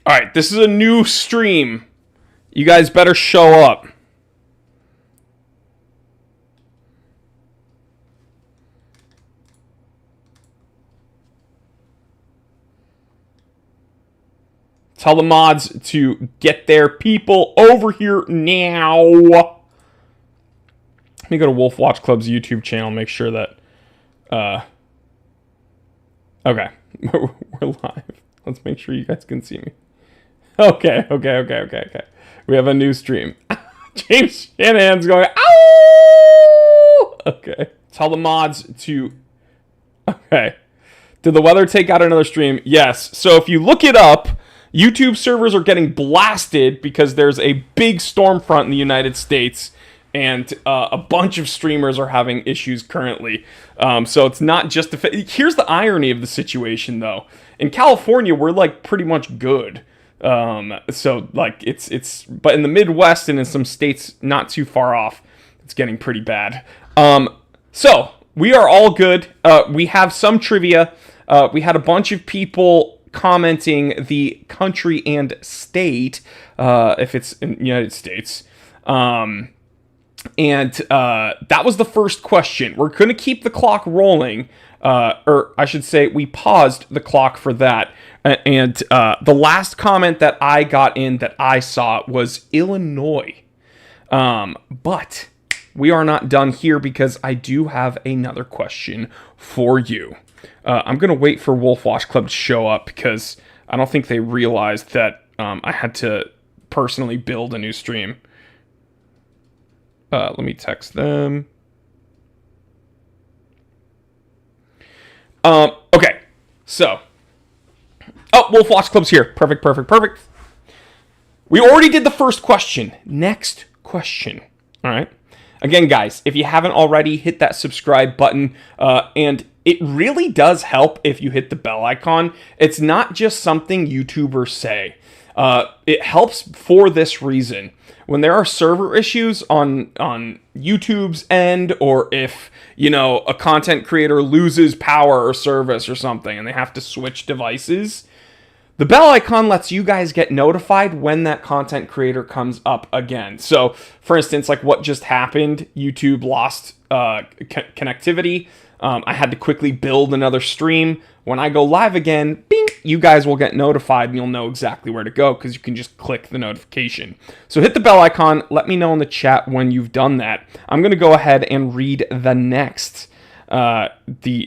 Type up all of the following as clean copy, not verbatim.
All right, this is a new stream. You guys better show up. Tell the mods to get their people over here now. Let me go to Wolf Watch Club's YouTube channel, make sure that... Okay, we're live. Let's make sure you guys can see me. Okay. We have a new stream. James Shanahan's going, ow! Okay. Tell the mods to... Okay. Did the weather take out another stream? Yes. So if you look it up... YouTube servers are getting blasted because there's a big storm front in the United States, and a bunch of streamers are having issues currently. So it's not just here's the irony of the situation, though. In California, we're like pretty much good. So like it's but in the Midwest and in some states not too far off, it's getting pretty bad. So we are all good. We have some trivia. We had a bunch of people commenting the country and state, if it's in the United States. And that was the first question. We're going to keep the clock rolling, or I should say we paused the clock for that. And the last comment that I got in that I saw was Illinois. But we are not done here because I do have another question for you. I'm going to wait for Wolf Watch Club to show up because I don't think they realized that I had to personally build a new stream. Let me text them. Okay, so. Oh, Wolf Watch Club's here. Perfect. We already did the first question. Next question. All right. Again, guys, if you haven't already, hit that subscribe button. And it really does help if you hit the bell icon. It's not just something YouTubers say. It helps for this reason. When there are server issues on YouTube's end, or if, a content creator loses power or service or something and they have to switch devices, the bell icon lets you guys get notified when that content creator comes up again. So, for instance, like what just happened, YouTube lost connectivity. I had to quickly build another stream. When I go live again, bing, you guys will get notified and you'll know exactly where to go because you can just click the notification. So hit the bell icon. Let me know in the chat when you've done that. I'm going to go ahead and read the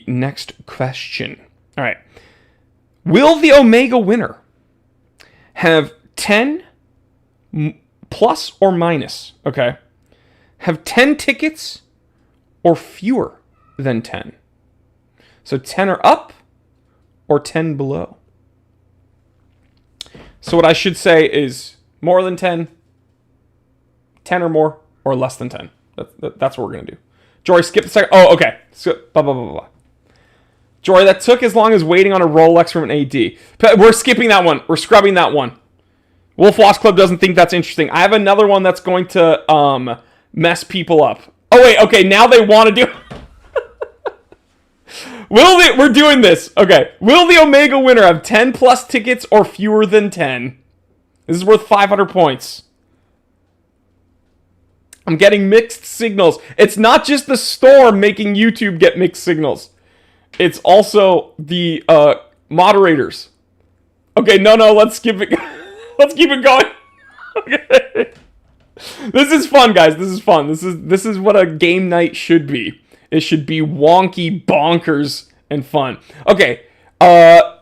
next question. All right. Will the Omega winner have 10 plus or minus, okay? Have 10 tickets or fewer than 10? So 10 or up or 10 below? So what I should say is more than 10, 10 or more, or less than 10. That's what we're going to do. Jory, skip the second. Oh, okay. So, blah, blah, blah, blah. Jory, that took as long as waiting on a Rolex from an AD. We're skipping that one. We're scrubbing that one. Wolf Watch Club doesn't think that's interesting. I have another one that's going to mess people up. Oh, wait. Okay, now they want to do... We're doing this. Okay. Will the Omega winner have 10 plus tickets or fewer than 10? This is worth 500 points. I'm getting mixed signals. It's not just the storm making YouTube get mixed signals. It's also the moderators. Okay, no, let's skip it. Let's keep it going. Okay. This is fun, guys. This is fun. This is what a game night should be. It should be wonky, bonkers, and fun. Okay. 30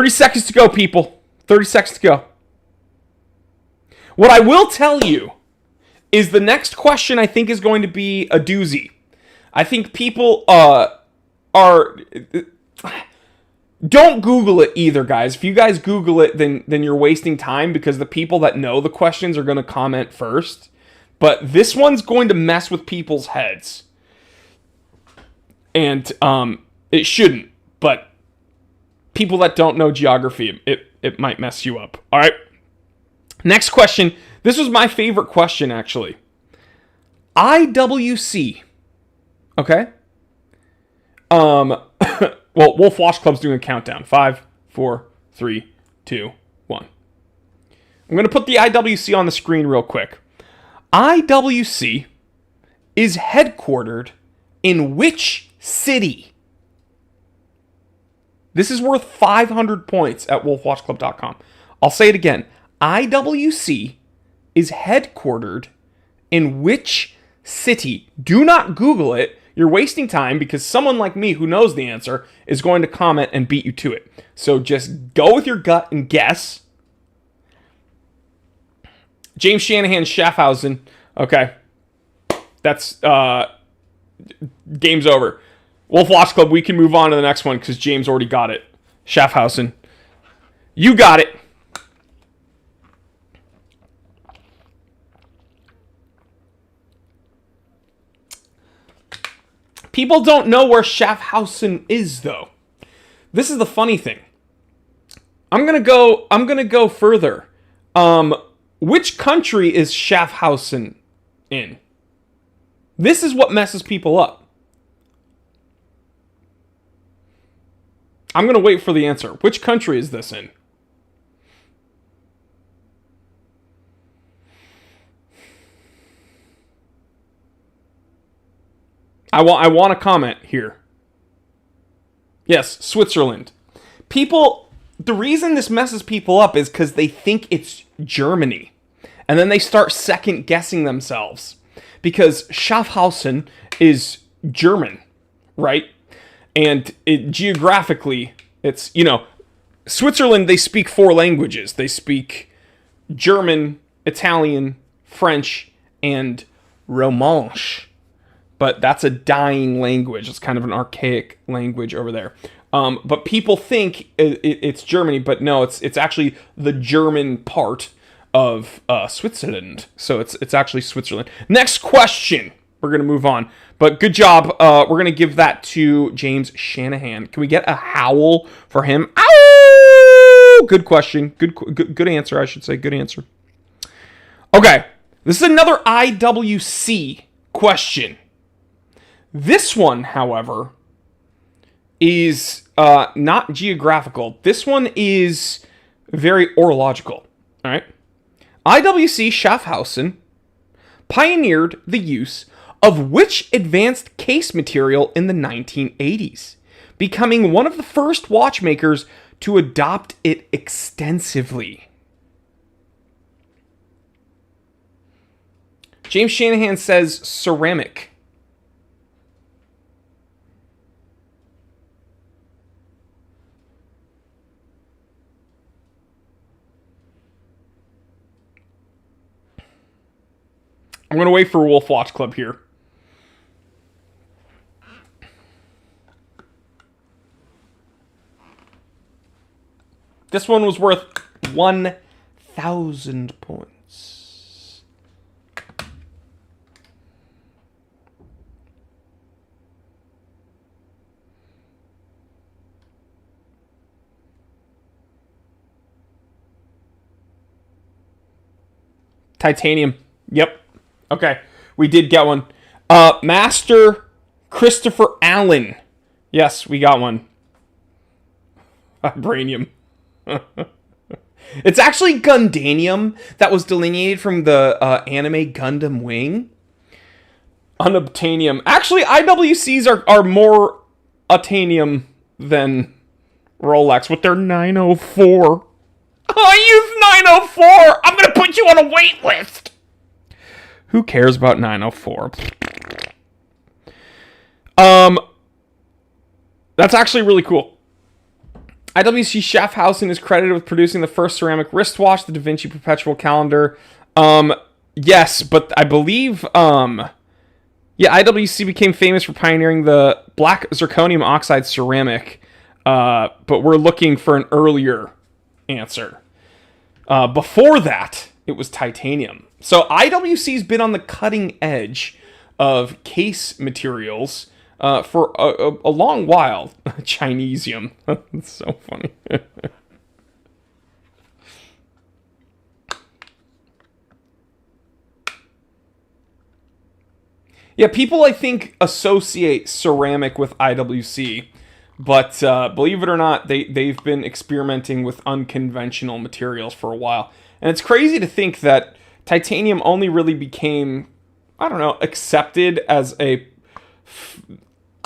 seconds to go, people. 30 seconds to go. What I will tell you is the next question I think is going to be a doozy. I think people don't Google it either, guys. If you guys Google it, then you're wasting time because the people that know the questions are going to comment first. But this one's going to mess with people's heads. And it shouldn't. But people that don't know geography, it might mess you up. All right. Next question. This was my favorite question, actually. IWC. Okay. Well, Wolf Watch Club's doing a countdown. 5, 4, 3, 2, 1. I'm going to put the IWC on the screen real quick. IWC is headquartered in which city? This is worth 500 points at wolfwatchclub.com. I'll say it again. IWC is headquartered in which city? Do not Google it. You're wasting time because someone like me who knows the answer is going to comment and beat you to it. So just go with your gut and guess. James Shanahan, Schaffhausen. Okay. That's, game's over. Wolf Watch Club, we can move on to the next one because James already got it. Schaffhausen. You got it. People don't know where Schaffhausen is, though. This is the funny thing. I'm gonna go further. Which country is Schaffhausen in? This is what messes people up. I'm gonna wait for the answer. Which country is this in? I want a comment here. Yes, Switzerland. People, the reason this messes people up is because they think it's Germany. And then they start second guessing themselves. Because Schaffhausen is German, right? And geographically, it's, Switzerland, they speak 4 languages. They speak German, Italian, French, and Romansh. But that's a dying language. It's kind of an archaic language over there. But people think it's Germany, but no, it's actually the German part of Switzerland. So it's actually Switzerland. Next question. We're going to move on. But good job. We're going to give that to James Shanahan. Can we get a howl for him? Ow! Good question. Good answer, I should say. Good answer. Okay. This is another IWC question. This one, however, is not geographical. This one is very orological. All right. IWC Schaffhausen pioneered the use of which advanced case material in the 1980s, becoming one of the first watchmakers to adopt it extensively. James Shanahan says ceramic. I'm going to wait for Wolf Watch Club here. This one was worth 1,000 points. Titanium. Yep. Okay, we did get one. Master Christopher Allen. Yes, we got one. Vibranium. It's actually Gundanium that was delineated from the anime Gundam Wing. Unobtainium. Actually, IWCs are more Obtainium than Rolex with their 904. I use 904! I'm gonna put you on a wait list! Who cares about 904? That's actually really cool. IWC Schaffhausen is credited with producing the first ceramic wristwatch, the Da Vinci Perpetual Calendar. Yes, but I believe, IWC became famous for pioneering the black zirconium oxide ceramic, but we're looking for an earlier answer. Before that, it was titanium. So IWC's been on the cutting edge of case materials for a long while. Chinesium. That's so funny. Yeah, people, I think, associate ceramic with IWC, But believe it or not, they've been experimenting with unconventional materials for a while. And it's crazy to think that titanium only really became, I don't know, accepted as I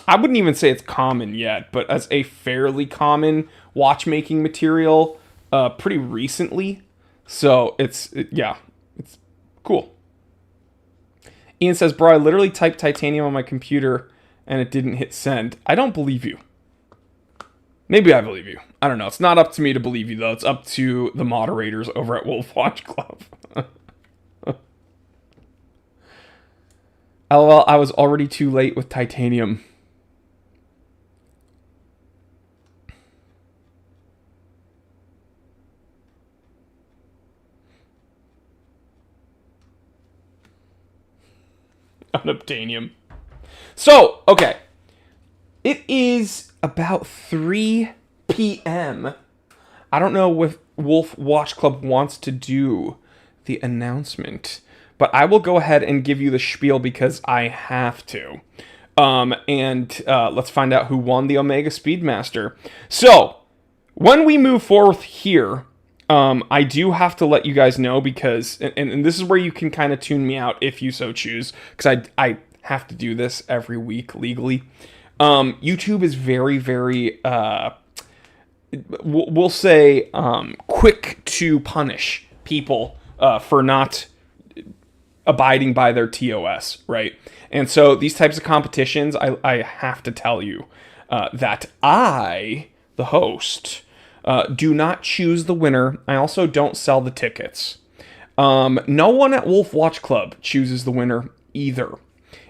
wouldn't even say it's common yet, but as a fairly common watchmaking material pretty recently. So it's cool. Ian says, bro, I literally typed titanium on my computer and it didn't hit send. I don't believe you. Maybe I believe you. I don't know. It's not up to me to believe you, though. It's up to the moderators over at Wolf Watch Club. LOL, I was already too late with titanium. Unobtainium. So, okay. It is about 3 p.m. I don't know if Wolf Watch Club wants to do the announcement, but I will go ahead and give you the spiel because I have to. Let's find out who won the Omega Speedmaster. So, when we move forward here, I do have to let you guys know because, and this is where you can kind of tune me out if you so choose, because I have to do this every week legally. YouTube is very, very, we'll say, quick to punish people for not abiding by their TOS, right? And so these types of competitions, I have to tell you that I, the host, do not choose the winner. I also don't sell the tickets. No one at Wolf Watch Club chooses the winner either.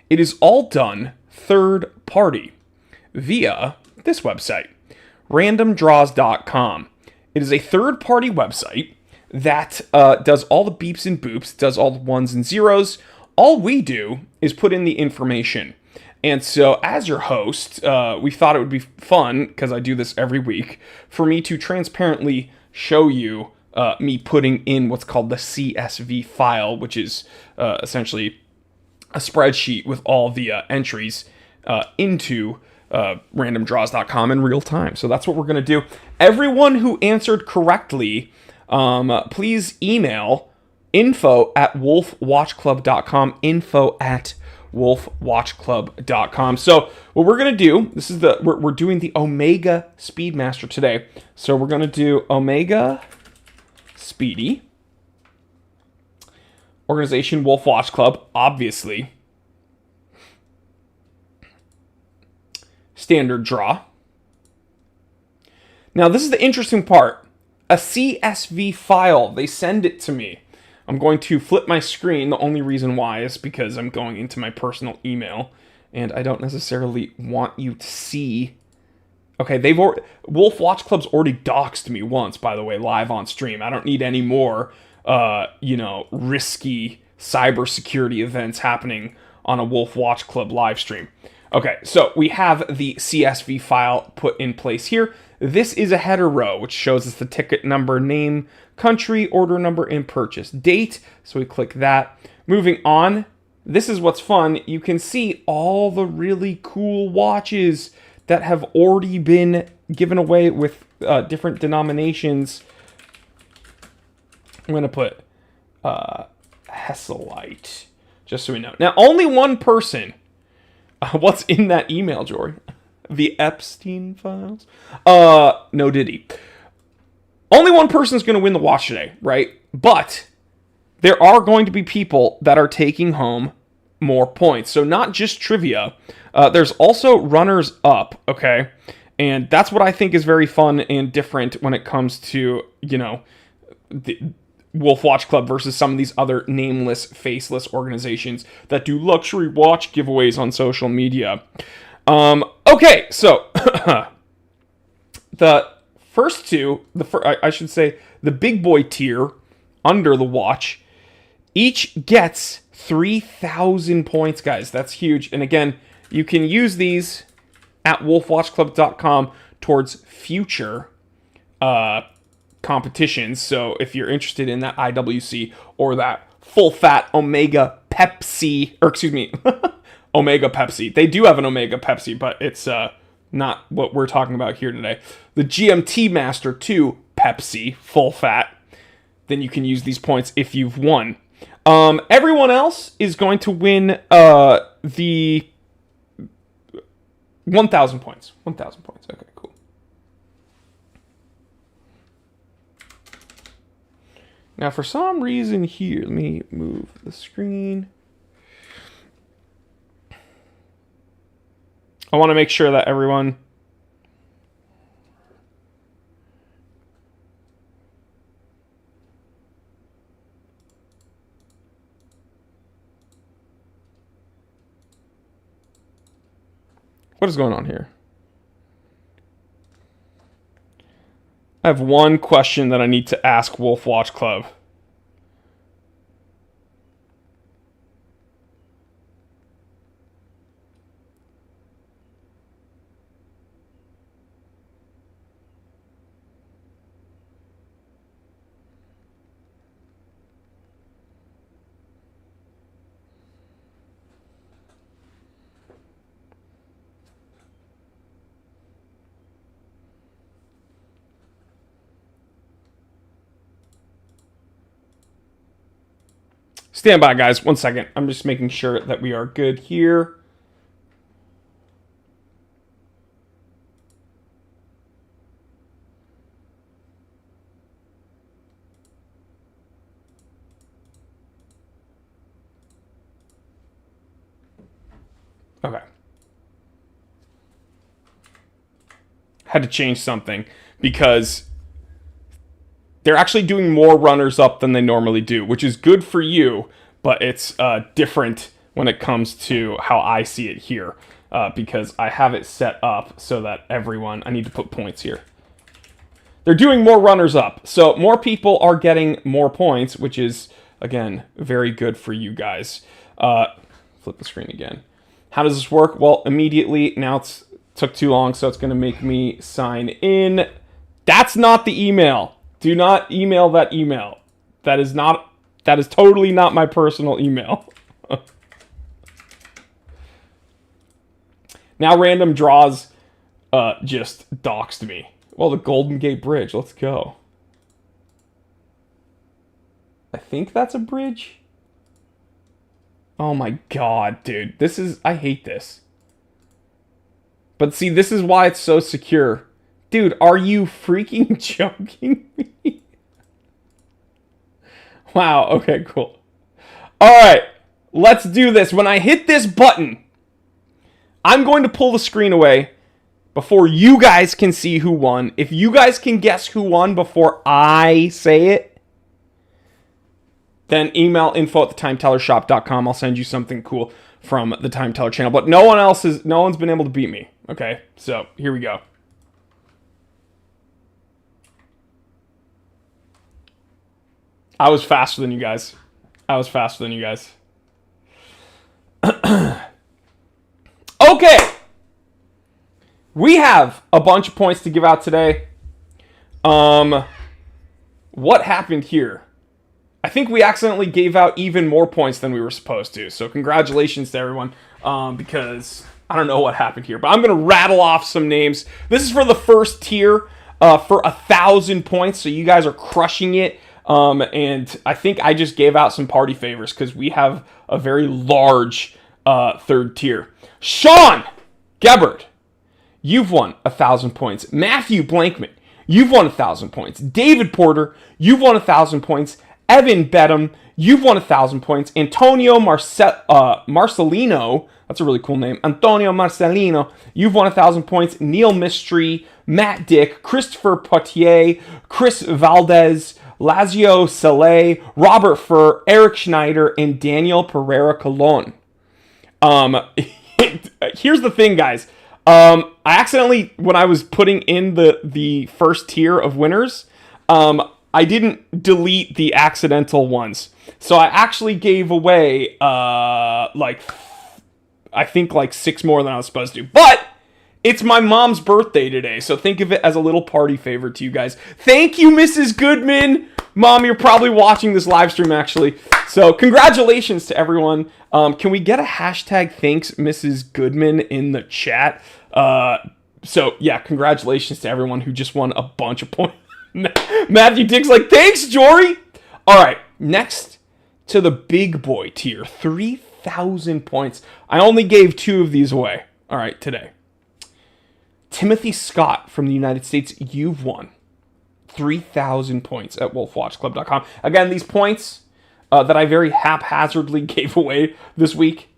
It is all done third party via this website, randomdraws.com. It is a third party website that does all the beeps and boops, does all the ones and zeros. All we do is put in the information. And so as your host, we thought it would be fun, because I do this every week, for me to transparently show you me putting in what's called the CSV file, which is essentially a spreadsheet with all the entries into randomdraws.com in real time. So that's what we're going to do. Everyone who answered correctly, please email info@wolfwatchclub.com, info@wolfwatchclub.com. So what we're going to do, this is we're doing the Omega Speedmaster today. So we're going to do Omega Speedy, organization Wolf Watch Club, obviously. Standard draw. Now, this is the interesting part. A CSV file. They send it to me. I'm going to flip my screen. The only reason why is because I'm going into my personal email, and I don't necessarily want you to see. Okay, Wolf Watch Club's already doxed me once, by the way, live on stream. I don't need any more, risky cybersecurity events happening on a Wolf Watch Club live stream. Okay, so we have the CSV file put in place here. This is a header row, which shows us the ticket number, name, country, order number, and purchase date. So we click that. Moving on, this is what's fun. You can see all the really cool watches that have already been given away with different denominations. I'm going to put Heselite, just so we know. Now, only one person. What's in that email, Jory? The Epstein files? No diddy. Only one person's going to win the watch today, right? But there are going to be people that are taking home more points. So not just trivia. There's also runners up, okay? And that's what I think is very fun and different when it comes to, the Wolf Watch Club versus some of these other nameless, faceless organizations that do luxury watch giveaways on social media. Okay, so the first two, I should say the big boy tier under the watch, each gets 3,000 points, guys. That's huge. And again, you can use these at wolfwatchclub.com towards future competitions. So if you're interested in that IWC or that full fat Omega Pepsi, Omega Pepsi. They do have an Omega Pepsi, but it's not what we're talking about here today. The GMT Master 2 Pepsi, full fat. Then you can use these points if you've won. Everyone else is going to win the 1,000 points. 1,000 points. Okay, cool. Now, for some reason here, let me move the screen. I want to make sure that everyone... What is going on here? I have one question that I need to ask Wolf Watch Club. Stand by, guys. 1 second. I'm just making sure that we are good here. Okay. Had to change something because they're actually doing more runners-up than they normally do, which is good for you, but it's different when it comes to how I see it here, because I have it set up so that everyone... I need to put points here. They're doing more runners-up, so more people are getting more points, which is, again, very good for you guys. Flip the screen again. How does this work? Well, immediately, now it took too long, so it's going to make me sign in. That's not the email. Do not email that email. That is totally not my personal email. Now random draws just doxed me. Well, the Golden Gate Bridge. Let's go. I think that's a bridge. Oh my god, dude. I hate this. But see, this is why it's so secure. Dude, are you freaking joking me? Wow, okay, cool. Alright, let's do this. When I hit this button, I'm going to pull the screen away before you guys can see who won. If you guys can guess who won before I say it, then email info@thetimetellershop.com. I'll send you something cool from the Time Teller channel. But no one's been able to beat me. Okay, so here we go. I was faster than you guys. Okay. We have a bunch of points to give out today. What happened here? I think we accidentally gave out even more points than we were supposed to. So congratulations to everyone. Because I don't know what happened here. But I'm going to rattle off some names. This is for the first tier for 1,000 points. So you guys are crushing it. And I think I just gave out some party favors because we have a very large third tier. Sean Gebert, you've won 1,000 points. Matthew Blankman, you've won 1,000 points. David Porter, you've won 1,000 points. Evan Bedham, you've won 1,000 points. Antonio Marcelino, that's a really cool name. Antonio Marcelino, you've won 1,000 points. Neil Mystery, Matt Dick, Christopher Potier, Chris Valdez, Lazio Saleh, Robert Furr, Eric Schneider, and Daniel Pereira Colon. Here's the thing, guys. I accidentally, when I was putting in the first tier of winners, I didn't delete the accidental ones. So I actually gave away, I think 6 more than I was supposed to. But it's my mom's birthday today, so think of it as a little party favor to you guys. Thank you, Mrs. Goodman. Mom, you're probably watching this live stream, actually. So congratulations to everyone. Can we get a hashtag thanks, Mrs. Goodman, in the chat? So, yeah, congratulations to everyone who just won a bunch of points. Matthew Dick's like, thanks, Jory. All right, next to the big boy tier, 3,000 points. I only gave 2 of these away, all right, today. Timothy Scott from the United States, you've won 3,000 points at wolfwatchclub.com. Again, these points that I very haphazardly gave away this week,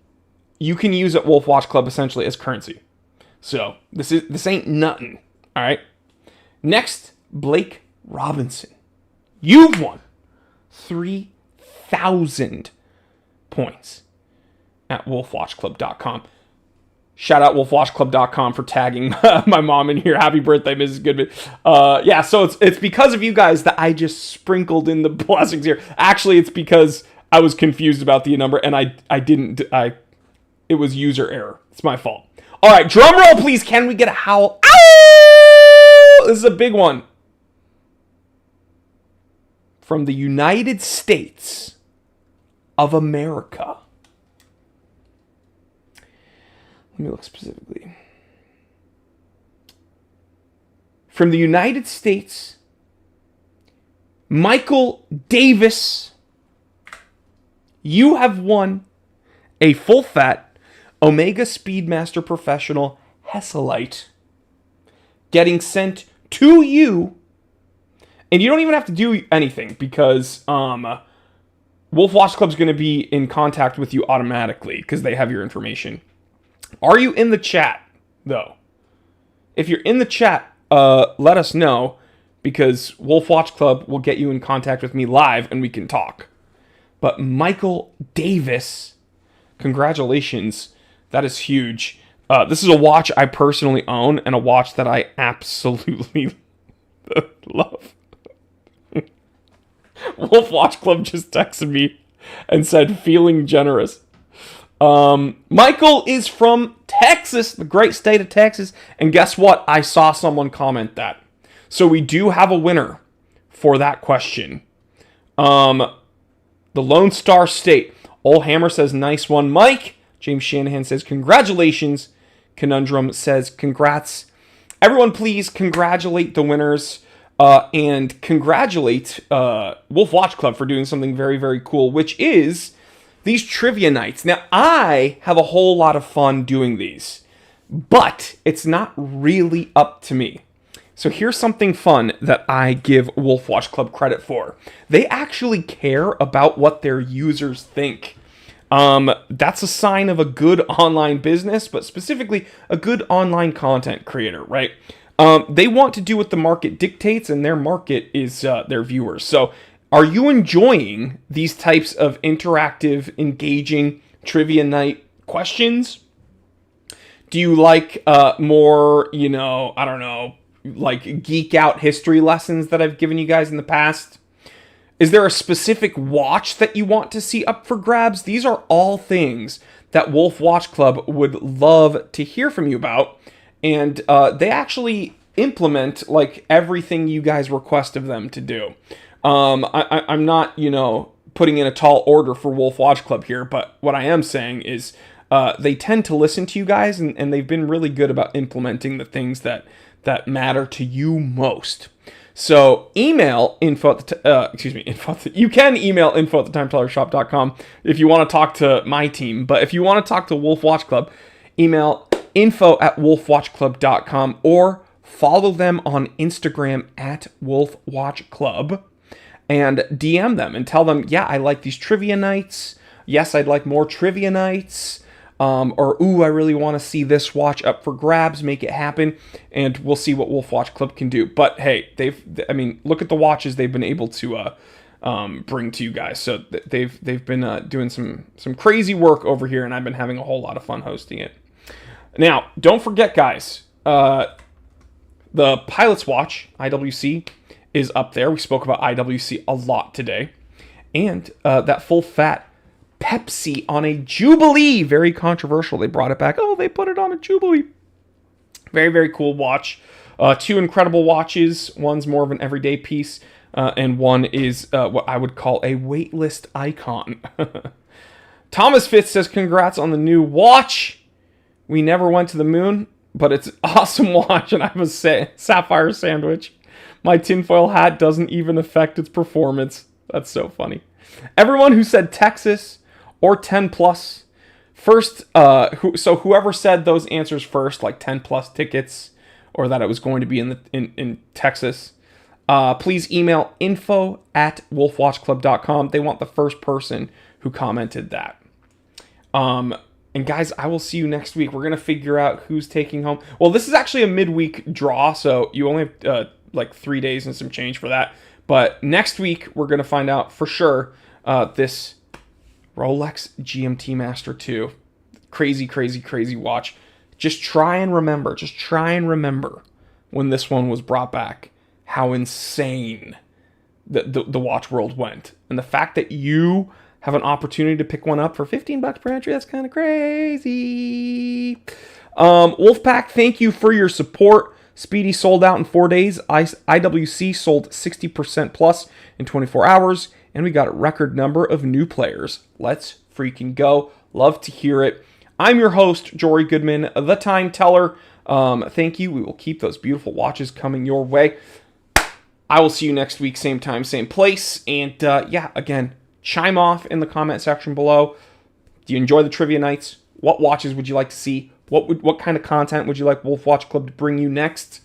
you can use at Wolf Watch Club essentially as currency. So this ain't nothing, all right? Next, Blake Robinson. You've won 3,000 points at wolfwatchclub.com. Shout out wolfwatchclub.com for tagging my mom in here. Happy birthday, Mrs. Goodman. Yeah, so it's because of you guys that I just sprinkled in the blessings here. Actually, it's because I was confused about the number and it was user error. It's my fault. All right, drum roll, please. Can we get a howl? Ow! This is a big one. From the United States of America. Let me look specifically. From the United States, Michael Davis, you have won a full-fat Omega Speedmaster Professional Hesselite getting sent to you. And you don't even have to do anything because Wolf Watch Club's going to be in contact with you automatically because they have your information. Are you in the chat, though? If you're in the chat, let us know, because Wolf Watch Club will get you in contact with me live, and we can talk. But Michael Davis, congratulations. That is huge. This is a watch I personally own, and a watch that I absolutely love. Wolf Watch Club just texted me and said, feeling generous. Michael is from Texas, the great state of Texas. And guess what? I saw someone comment that. So we do have a winner for that question. The Lone Star State. Old Hammer says, nice one, Mike. James Shanahan says, congratulations. Conundrum says, congrats. Everyone, please congratulate the winners. And congratulate Wolf Watch Club for doing something very, very cool, which is these trivia nights. Now, I have a whole lot of fun doing these, but it's not really up to me. So here's something fun that I give Wolf Watch Club credit for. They actually care about what their users think. That's a sign of a good online business, but specifically a good online content creator, right? They want to do what the market dictates, and their market is their viewers. So are you enjoying these types of interactive, engaging trivia night questions? Do you like more, I don't know, like geek out history lessons that I've given you guys in the past? Is there a specific watch that you want to see up for grabs? These are all things that Wolf Watch Club would love to hear from you about. And they actually implement like everything you guys request of them to do. I'm not, putting in a tall order for Wolf Watch Club here, but what I am saying is they tend to listen to you guys, and they've been really good about implementing the things that matter to you most. So email info at the you can email info at thetimetellershop.com if you want to talk to my team, but if you want to talk to Wolf Watch Club, email info at wolfwatchclub.com or follow them on Instagram at Wolf Watch Club and DM them and tell them, yeah, I like these trivia nights. Yes, I'd like more trivia nights. Or, ooh, I really want to see this watch up for grabs. Make it happen. And we'll see what Wolf Watch Club can do. But, hey, look at the watches they've been able to bring to you guys. So they've been doing some crazy work over here, and I've been having a whole lot of fun hosting it. Now, don't forget, guys, the Pilot's Watch, IWC, is up there. We spoke about IWC a lot today. And that full fat Pepsi on a Jubilee. Very controversial. They brought it back. Oh, they put it on a Jubilee. Very, very cool watch. 2 incredible watches. One's more of an everyday piece. And one is what I would call a waitlist icon. Thomas Fitz says, congrats on the new watch. We never went to the moon, but it's awesome watch, and I have a sapphire sandwich. My tinfoil hat doesn't even affect its performance. That's so funny. Everyone who said Texas or 10 plus first, so whoever said those answers first, like 10 plus tickets, or that it was going to be in Texas, please email info@wolfwatchclub.com. They want the first person who commented that. And guys, I will see you next week. We're going to figure out who's taking home. Well, this is actually a midweek draw, so you only have like 3 days and some change for that. But next week, we're going to find out for sure this Rolex GMT Master 2. Crazy, crazy, crazy watch. Just try and remember when this one was brought back, how insane the watch world went. And the fact that you have an opportunity to pick one up for $15 per entry, that's kind of crazy. Wolfpack, thank you for your support. Speedy sold out in 4 days. IWC sold 60% plus in 24 hours. And we got a record number of new players. Let's freaking go. Love to hear it. I'm your host, Jory Goodman, the Time Teller. Thank you. We will keep those beautiful watches coming your way. I will see you next week, same time, same place. And yeah, again, chime off in the comment section below. Do you enjoy the trivia nights? What watches would you like to see? What kind of content would you like Wolf Watch Club to bring you next?